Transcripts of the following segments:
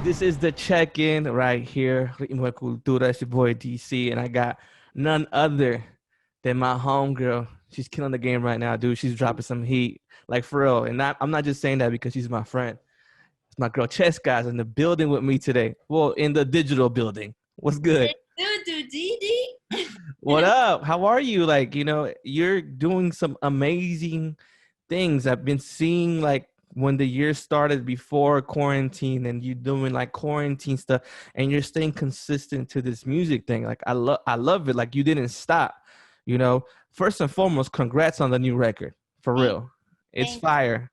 This is the check-in right here. RITMO CULTURA. It's your boy DC, and I got none other than my homegirl. She's killing the game right now, dude. She's dropping some heat, like for real. And I'm not just saying that because she's my friend. It's my girl Chesca in the building with me today. Well, in the digital building. What's good? Do Didi. What up? How are you? Like, you're doing some amazing things. I've been seeing like when the year started before quarantine and you doing like quarantine stuff and you're staying consistent to this music thing. Like I love it. Like you didn't stop, you know. First and foremost, congrats on the new record. For Thank, real. It's thank you so fire. much.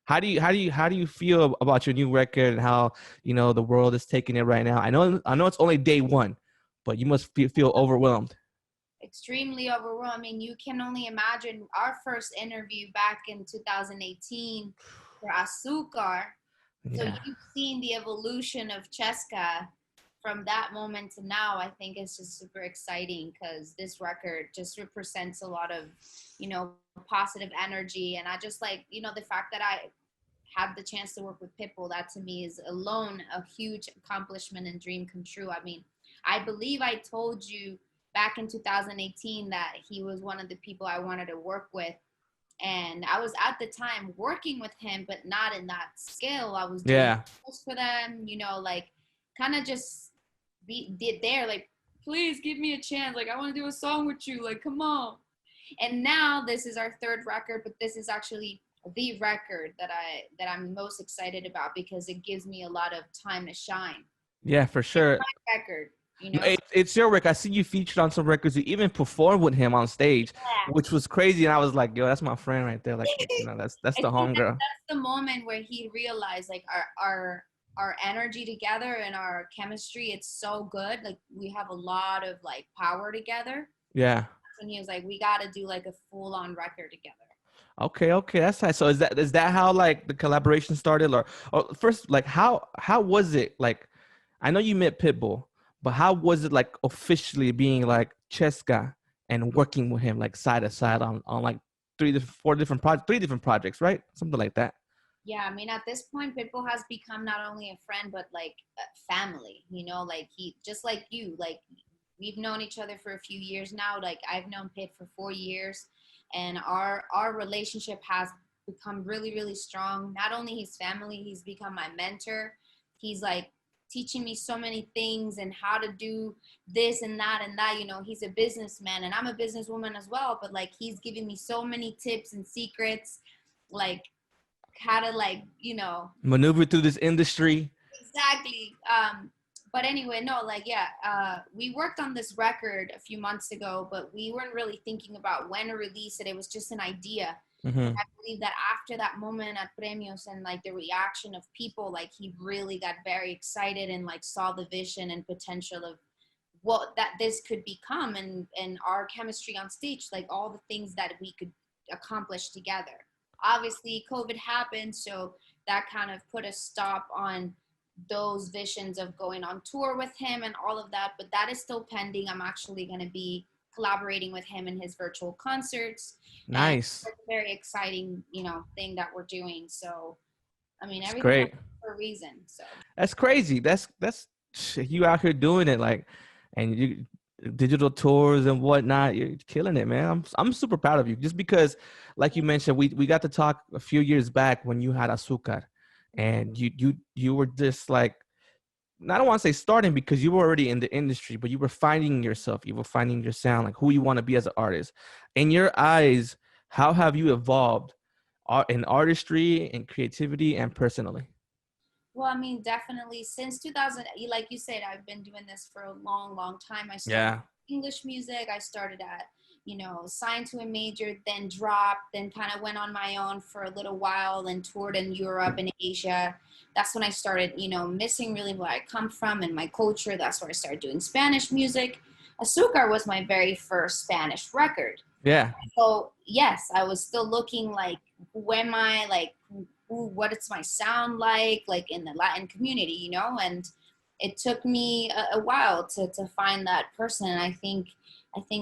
How do you feel about your new record and how, the world is taking it right now? I know it's only day one, but you must feel overwhelmed. Extremely overwhelming. You can only imagine our first interview back in 2018 for Azúcar. So Yeah. you've seen the evolution of Chesca from that moment to now. I think it's just super exciting because this record just represents a lot of, you know, positive energy. And I just like, the fact that I had the chance to work with Pitbull, that to me is alone a huge accomplishment and dream come true. I mean, I believe I told you back in 2018 that he was one of the people I wanted to work with. And I was at the time working with him, but not in that scale. I was doing Yeah. shows for them, like kind of just did there, like, please give me a chance. Like, I want to do a song with you. Like, come on. And now this is our third record, but this is actually the record that I'm most excited about because it gives me a lot of time to shine. Yeah, for It's sure. my record, No, it's your record. I see you featured on some records. You even performed with him on stage, which was crazy. And I was like, yo, that's my friend right there. Like, that's I the think homegirl. that's the moment where he realized like our energy together and our chemistry, it's so good. Like we have a lot of like power together. Yeah. And he was like, we got to do like a full on record together. Okay, that's nice. So is that how like the collaboration started, or first like how was it like? I know you met Pitbull, but how was it like officially being like Chesca and working with him like side to side on like three different projects, right? Something like that. Yeah, I mean, at this point, Pitbull has become not only a friend but like a family. Like he just like you, like we've known each other for a few years now. Like I've known Pit for 4 years, and our relationship has become really really strong. Not only his family, he's become my mentor. He's like teaching me so many things and how to do this and that and that. He's a businessman and I'm a businesswoman as well, but like he's giving me so many tips and secrets, like how to like Maneuver through this industry. exactly. But anyway, no, like yeah, we worked on this record a few months ago, but we weren't really thinking about when to release it. It was just an idea. And Hmm. I believe that after that moment at Premios and like the reaction of people, like he really got very excited and like saw the vision and potential of what that this could become, and our chemistry on stage, like all the things that we could accomplish together. Obviously COVID happened, so that kind of put a stop on those visions of going on tour with him and all of that, but that is still pending. I'm actually going to be collaborating with him in his virtual concerts, and Nice. it's a very exciting thing that we're doing. So I mean, It's everything great. happens for a reason. So That's crazy. That's you out here doing it like, and you digital tours and whatnot. You're killing it, man. I'm super proud of you. Just because, like you mentioned, we got to talk a few years back when you had Azúcar, and you were just like, I don't want to say starting because you were already in the industry, but you were finding yourself. You were finding your sound, like who you want to be as an artist. In your eyes, how have you evolved in artistry and creativity and personally? well, I mean, definitely since 2000, like you said, I've been doing this for a long, long time. I started Yeah. English music. I started at, signed to a major, then dropped, then kind of went on my own for a little while, then toured in Europe and Asia. That's when I started, missing really where I come from and my culture. That's where I started doing Spanish music. Azúcar was my very first Spanish record. Yeah. So yes, I was still looking like, who am I? Like, what it's my sound like in the Latin community, and it took me a while to find that person. And I think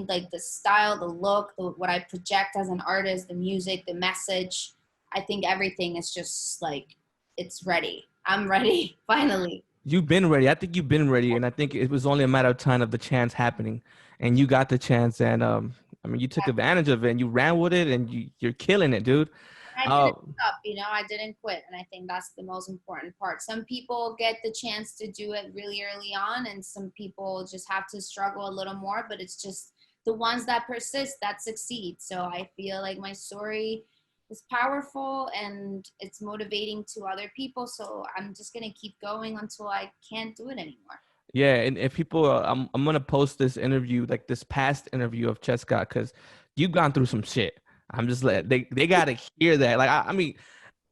like the style, the look, what I project as an artist, the music, the message, I think everything is just like it's ready. I'm ready. Finally. You've been ready. I think you've been ready, and I think it was only a matter of time of the chance happening, and you got the chance, and I mean, you took advantage of it, and you ran with it, and you're killing it, dude. I Uh, didn't stop, I didn't quit. And I think that's the most important part. Some people get the chance to do it really early on, and some people just have to struggle a little more, but it's just the ones that persist that succeed. So I feel like my story is powerful and it's motivating to other people. So I'm just going to keep going until I can't do it anymore. Yeah, and if people, I'm gonna post this interview, like this past interview of Chesca, because you've gone through some shit. I'm just like they gotta hear that. Like I mean,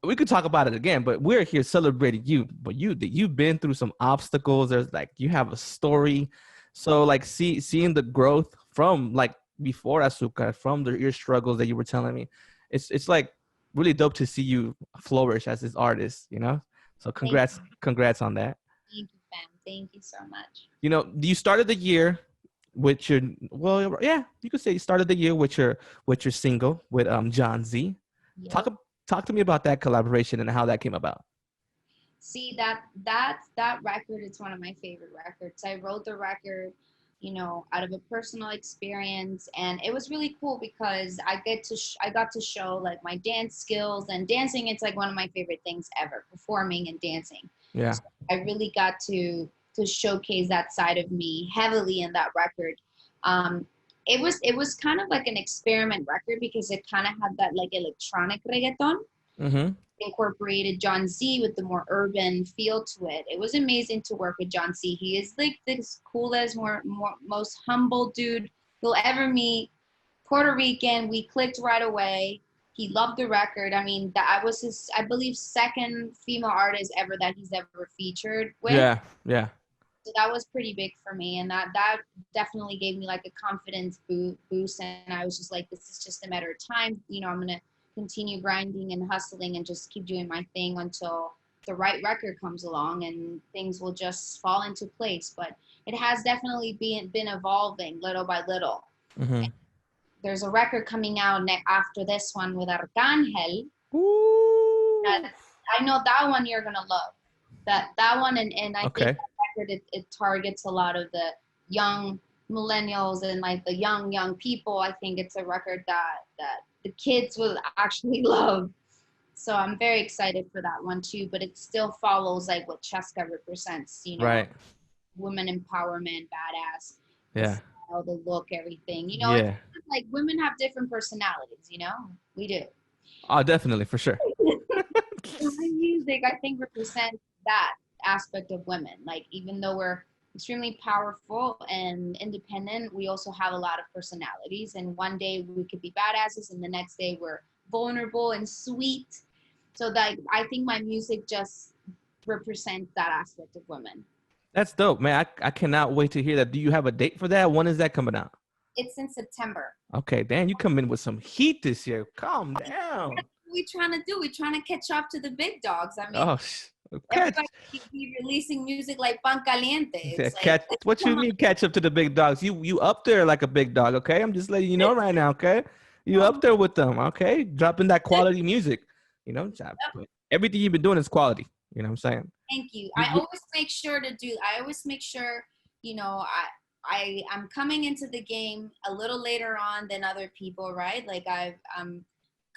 we could talk about it again, but we're here celebrating you. But you've been through some obstacles. There's like you have a story. So like seeing the growth from like before Asuka, from your struggles that you were telling me, it's like really dope to see you flourish as this artist. So Thank you. congrats on that. Thank you, fam. Thank you so much. You started the year with your well, yeah, you could say you started the year with your single with John Z. Yep. Talk to me about that collaboration and how that came about. See that record is one of my favorite records. I wrote the record, out of a personal experience, and it was really cool because I got to show like my dance skills and dancing. It's like one of my favorite things ever, performing and dancing. Yeah. So I really got to showcase that side of me heavily in that record. Um, it was kind of like an experiment record because it kind of had that like electronic reggaeton, Mm-hmm. incorporated John Z with the more urban feel to it. It was amazing to work with John Z. He is like the coolest, most humble dude you'll ever meet. Puerto Rican. We clicked right away. He loved the record. I mean, that I was his, I believe, second female artist ever that he's ever featured with. Yeah. Yeah. So that was pretty big for me, and that definitely gave me like a confidence boost. And I was just like, this is just a matter of time. I'm gonna continue grinding and hustling and just keep doing my thing until the right record comes along, and things will just fall into place. But it has definitely been evolving little by little. Mm-hmm. There's a record coming out after this one with Arcangel. Ooh. That I know that one you're gonna love. That one, and I think Okay. that record it targets a lot of the young millennials and like the young people. I think it's a record that the kids will actually love. So I'm very excited for that one too. But it still follows like what Chesca represents. Right. Women empowerment, badass, the Yeah. style, the look, everything. It's Yeah. like women have different personalities. We do. Oh, definitely, for sure. My music, I think, represents that aspect of women. Like, even though we're extremely powerful and independent, we also have a lot of personalities. And one day we could be badasses, and the next day we're vulnerable and sweet. So that I think my music just represents that aspect of women. That's dope, man. I cannot wait to hear that. Do you have a date for that? When is that coming out? It's in September. Okay, Dan, you come in with some heat this year. Calm down. What we trying to do? We're trying to catch up to the big dogs. I mean, Oh, catch. everybody be releasing music like pan caliente. It's like, Catch. What you come on. mean catch up to the big dogs? You up there like a big dog, okay? I'm just letting you know right now, okay? You up there with them, okay? Dropping that quality music. Everything you've been doing is quality. You know what I'm saying? Thank you. You, I always make sure I'm coming into the game a little later on than other people, right? Like I'm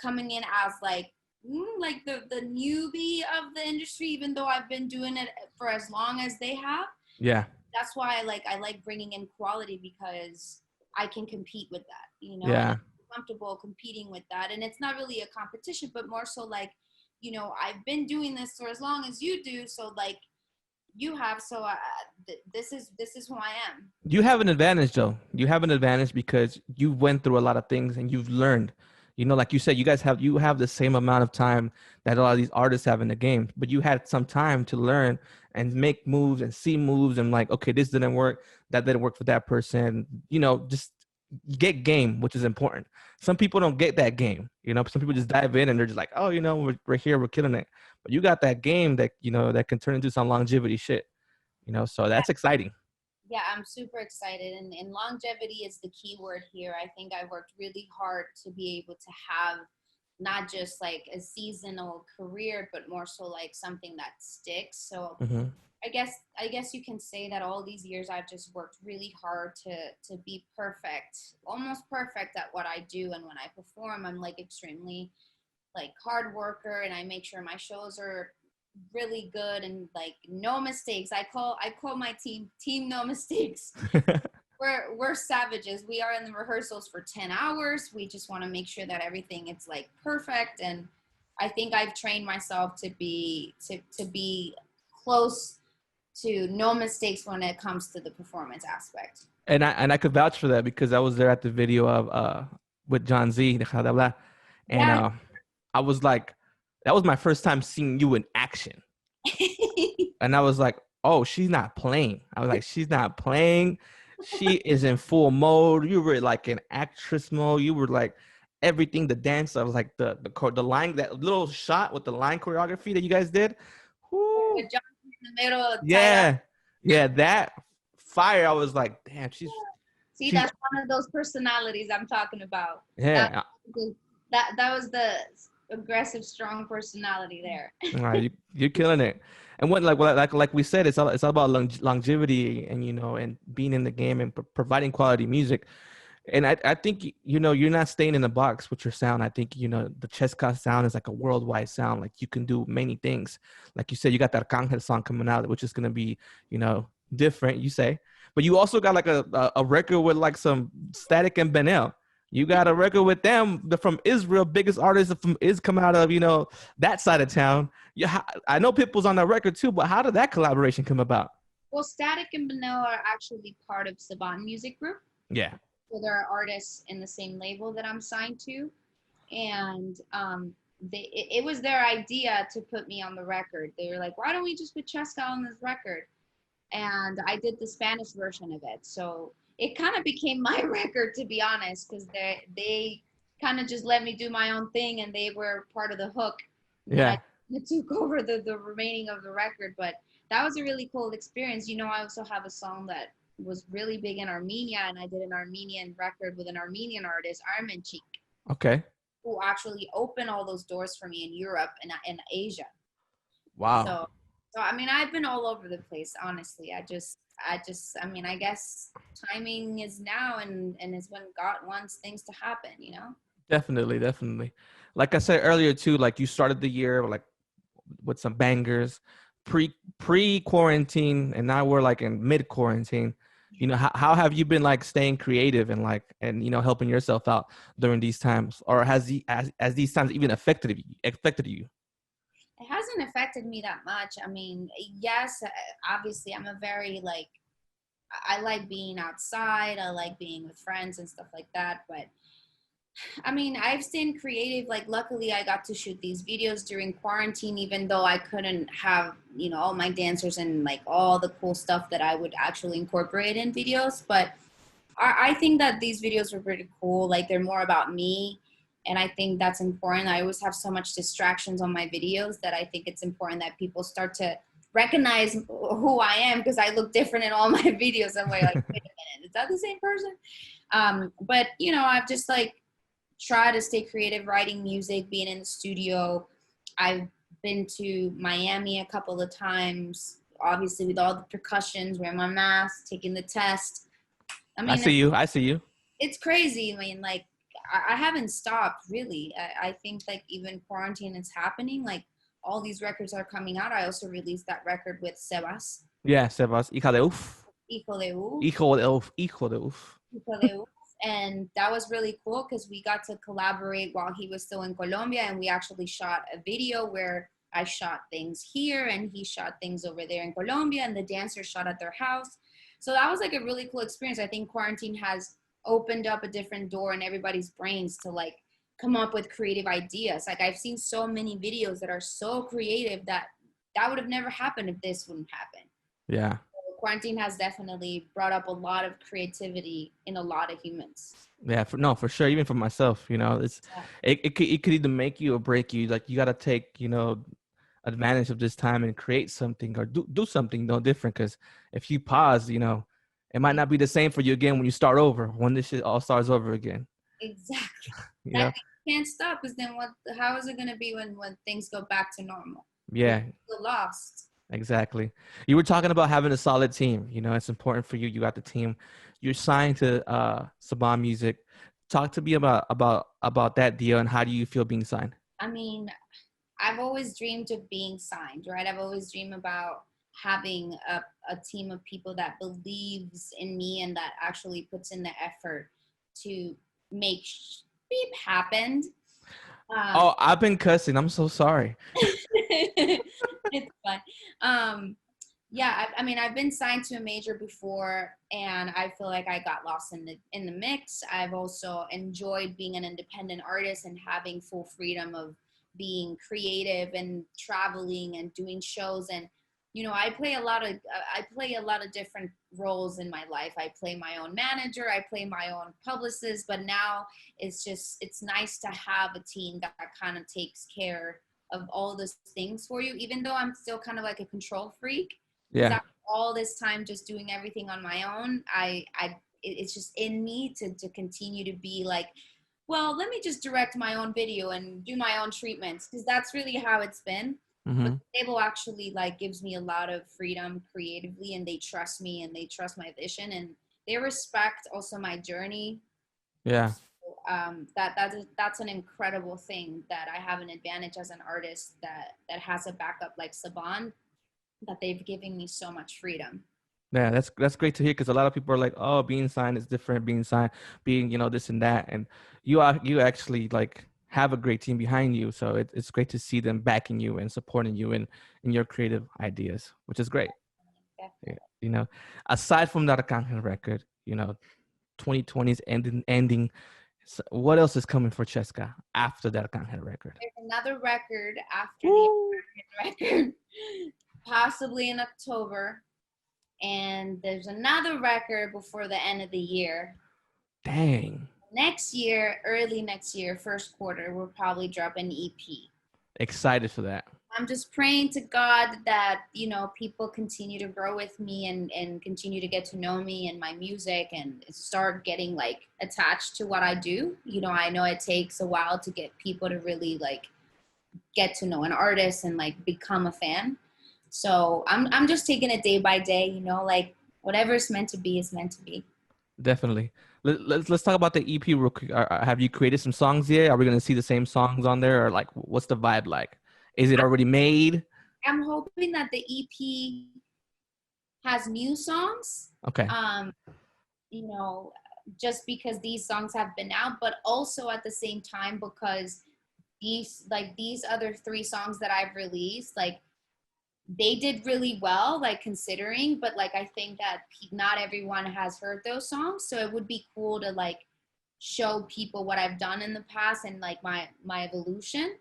coming in as like the newbie of the industry, even though I've been doing it for as long as they have. yeah. That's why I like bringing in quality, because I can compete with that, and Yeah. I'm comfortable competing with that. And it's not really a competition, but more so like, I've been doing this for as long as you do. So like you have, so this is who I am. You have an advantage though. You have an advantage because you went through a lot of things and you've learned. Like you said, you have the same amount of time that a lot of these artists have in the game, but you had some time to learn and make moves and see moves and like, okay, this didn't work, that didn't work for that person. Just get game, which is important. Some people don't get that game. Some people just dive in and they're just like, oh, we're here, we're killing it. But you got that game that that can turn into some longevity shit. So that's exciting. Yeah, I'm super excited. And longevity is the key word here. I think I worked really hard to be able to have not just like a seasonal career, but more so like something that sticks. So Mm-hmm. I guess you can say that all these years I've just worked really hard to be perfect, almost perfect at what I do. And when I perform, I'm like extremely like hard worker, and I make sure my shows are really good and like no mistakes. I call my team no mistakes. We're savages. We are in the rehearsals for 10 hours. We just want to make sure that everything is like perfect. And I think I've trained myself to be close to no mistakes when it comes to the performance aspect. And I could vouch for that because I was there at the video of with John Z, and Yeah. I was like, that was my first time seeing you in action, and I was like, oh, she's not playing. I was like, she's not playing. She is in full mode. You were like in actress mode. You were like everything. The dance. I was like the line, that little shot with the line choreography that you guys did. With Whoo. John in the middle, tied up. Yeah, yeah, that fire. I was like, damn, See, she's that's one of those personalities I'm talking about. That yeah. that was the aggressive, strong personality there. All right, you're killing it. And like we said, it's all about longevity and and being in the game and providing quality music. And I think you're not staying in the box with your sound. I think the Chesca sound is like a worldwide sound. Like you can do many things. Like you said, you got that Arcangel song coming out, which is gonna be different. You say, but you also got like a record with like some Static and Benel. You got a record with them from Israel, biggest artist from is coming out of that side of town. Yeah, I know Pitbull's on that record too, but how did that collaboration come about? Well, Static and Benel are actually part of Saban Music Group. Yeah. So there are artists in the same label that I'm signed to, and it was their idea to put me on the record. They were like, "Why don't we just put Chesca on this record?" And I did the Spanish version of it. So it kind of became my record, to be honest, because they kind of just let me do my own thing, and they were part of the hook. And then Yeah. I took over the remaining of the record. But that was a really cool experience. I also have a song that was really big in Armenia, and I did an Armenian record with an Armenian artist, Armenchik, Okay. who actually opened all those doors for me in Europe and in Asia. Wow. So I mean, I've been all over the place, honestly. I mean, I guess timing is now, and is when God wants things to happen. Definitely, definitely. Like I said earlier too, like you started the year like with some bangers, pre quarantine, and now we're like in mid quarantine. How have you been like staying creative and helping yourself out during these times, or has these times even affected you? It hasn't affected me that much. I mean, yes, obviously, I'm a very like I like being outside. I like being with friends and stuff like that. But I mean, I've stayed creative. Like, luckily, I got to shoot these videos during quarantine, even though I couldn't have, all my dancers and like all the cool stuff that I would actually incorporate in videos. But I think that these videos were pretty cool. Like, they're more about me. And I think that's important. I always have so much distractions on my videos that I think it's important that people start to recognize who I am, because I look different in all my videos. I'm like, wait a minute, is that the same person? But I've just like try to stay creative, writing music, being in the studio. I've been to Miami a couple of times, obviously with all the precautions, wearing my mask, taking the test. I I mean, see you. I see you. it's crazy. I mean, like, I haven't stopped really. I think like even quarantine is happening. Like all these records are coming out. I also released that record with Sebas, Yeah, Sebas. Hija de uf. Hijo de U. Hijo de uf. Hijo de uf. Hijo de U. And that was really cool because we got to collaborate while he was still in Colombia, and we actually shot a video where I shot things here and he shot things over there in Colombia, and the dancers shot at their house. So that was like a really cool experience. I think quarantine has opened up a different door in everybody's brains to like come up with creative ideas. Like I've seen so many videos that are so creative that would have never happened if this wouldn't happen. Yeah. Quarantine has definitely brought up a lot of creativity in a lot of humans. Yeah, for sure. Even for myself, it could either make you or break you. Like you got to take advantage of this time and create something or do something different. Because if you pause, it might not be the same for you again when you start over. When this shit all starts over again. Exactly. You That know. can't stop, because then what? How is it gonna be when things go back to normal? Yeah, We're lost. exactly. You were talking about having a solid team. You know, it's important for you. You got the team. You're signed to Saban Music. Talk to me about that deal and how do you feel being signed? I mean, I've always dreamed of being signed, right? I've always dreamed about having a team of people that believes in me and that actually puts in the effort to make beep happen. Um, Oh, I've been cussing. I'm so sorry. it's fun. Yeah, I mean, I've been signed to a major before, and I feel like I got lost in the mix. I've also enjoyed being an independent artist and having full freedom of being creative and traveling and doing shows. And I play a lot of different roles in my life. I play my own manager, I play my own publicist, but now it's nice to have a team that kind of takes care of all those things for you, even though I'm still kind of like a control freak, because Yeah. after all this time just doing everything on my own, it's just in me to continue to be like, well, let me just direct my own video and do my own treatments, because that's really how it's been. But Mm-hmm. the label actually like gives me a lot of freedom creatively, and they trust me and they trust my vision, and they respect also my journey. Yeah. That's an incredible thing, that I have an advantage as an artist that has a backup like Saban, that they've given me so much freedom. Yeah, that's great to hear because a lot of people are like, "Oh, being signed is different. Being signed, being this and that," and you actually like have a great team behind you. So it's great to see them backing you and supporting you in your creative ideas, which is great. Yeah, Definitely. aside from that Arcangel record, 2020 is ending. So what else is coming for Chesca after that Arcangel record? There's another record after the Woo! American record, possibly in October, and there's another record before the end of the year. Dang, Next year, early next year, first quarter, we'll probably drop an EP. excited for that. I'm just praying to God that, people continue to grow with me and continue to get to know me and my music and start getting like attached to what I do. I know it takes a while to get people to really like get to know an artist and like become a fan. So I'm just taking it day by day, like whatever's meant to be is meant to be. Definitely. Let's talk about the EP real quick. Have you created some songs yet? Are we gonna see the same songs on there, or like, what's the vibe like? Is it already made? I'm hoping that the EP has new songs. Okay. Um, you know, just because these songs have been out, but also at the same time because these other three songs that I've released, like they did really well, like considering, but like I think that not everyone has heard those songs, so it would be cool to like show people what I've done in the past and like my evolution.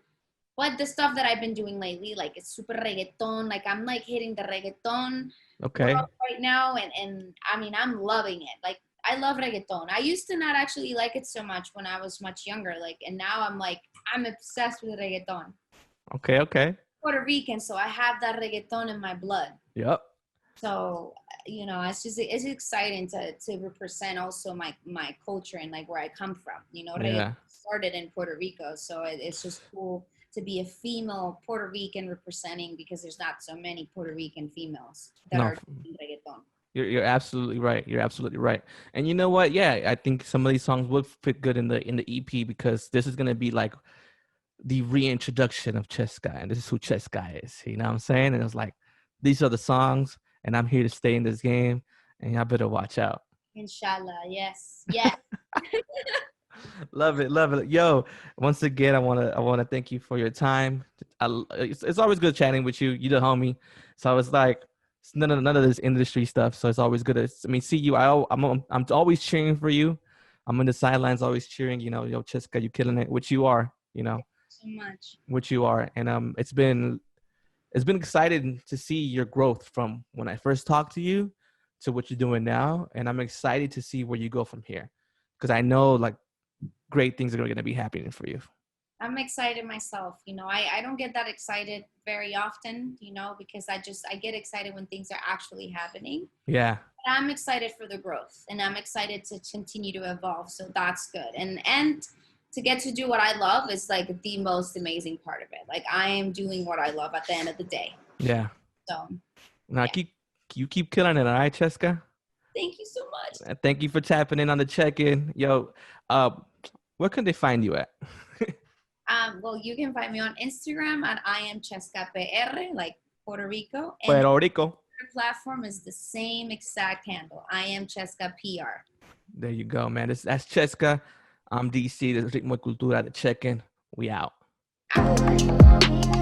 But the stuff that I've been doing lately, like it's super reggaeton, like I'm like hitting the reggaeton Okay. world right now, and I mean I'm loving it. Like I love reggaeton. I used to not actually like it so much when I was much younger, like, and now I'm obsessed with reggaeton. Okay. Okay. Puerto Rican, so I have that reggaeton in my blood. Yep. So it's exciting to represent also my culture and like where I come from. Reggaeton Yeah. started in Puerto Rico, so it's just cool to be a female Puerto Rican representing, because there's not so many Puerto Rican females that No, are doing reggaeton. you're absolutely right. You're absolutely right. And you know what? Yeah, I think some of these songs would fit good in the EP because this is gonna be like the reintroduction of Chesca, and this is who Chesca is. You know what I'm saying? And it's like these are the songs, and I'm here to stay in this game, and y'all better watch out. Inshallah, yes, yes. Love it, love it. Yo, once again, I wanna thank you for your time. It's always good chatting with you. You the homie, so it's like it's none of this industry stuff. So it's always good to see you. I'm always cheering for you. I'm in the sidelines, always cheering. Yo, Cheska, you killing it, which you are. So much. Which you are, and it's been exciting to see your growth from when I first talked to you to what you're doing now, and I'm excited to see where you go from here because I know like great things are going to be happening for you. I'm excited myself. I don't get that excited very often, because I get excited when things are actually happening. Yeah. But I'm excited for the growth, and I'm excited to continue to evolve. So that's good. And to get to do what I love is like the most amazing part of it. Like I am doing what I love at the end of the day. Yeah. So Now yeah. you keep killing it, all right, Chesca? Thank you so much. Thank you for tapping in on the check-in. Yo, where can they find you at? Well, you can find me on Instagram at I am Chesca PR, like Puerto Rico. And Puerto Rico. the platform is the same exact handle. I am Chesca PR. There you go, man. That's Chesca. I'm DC. This is RITMO Cultura, the check-in. We out. Ow.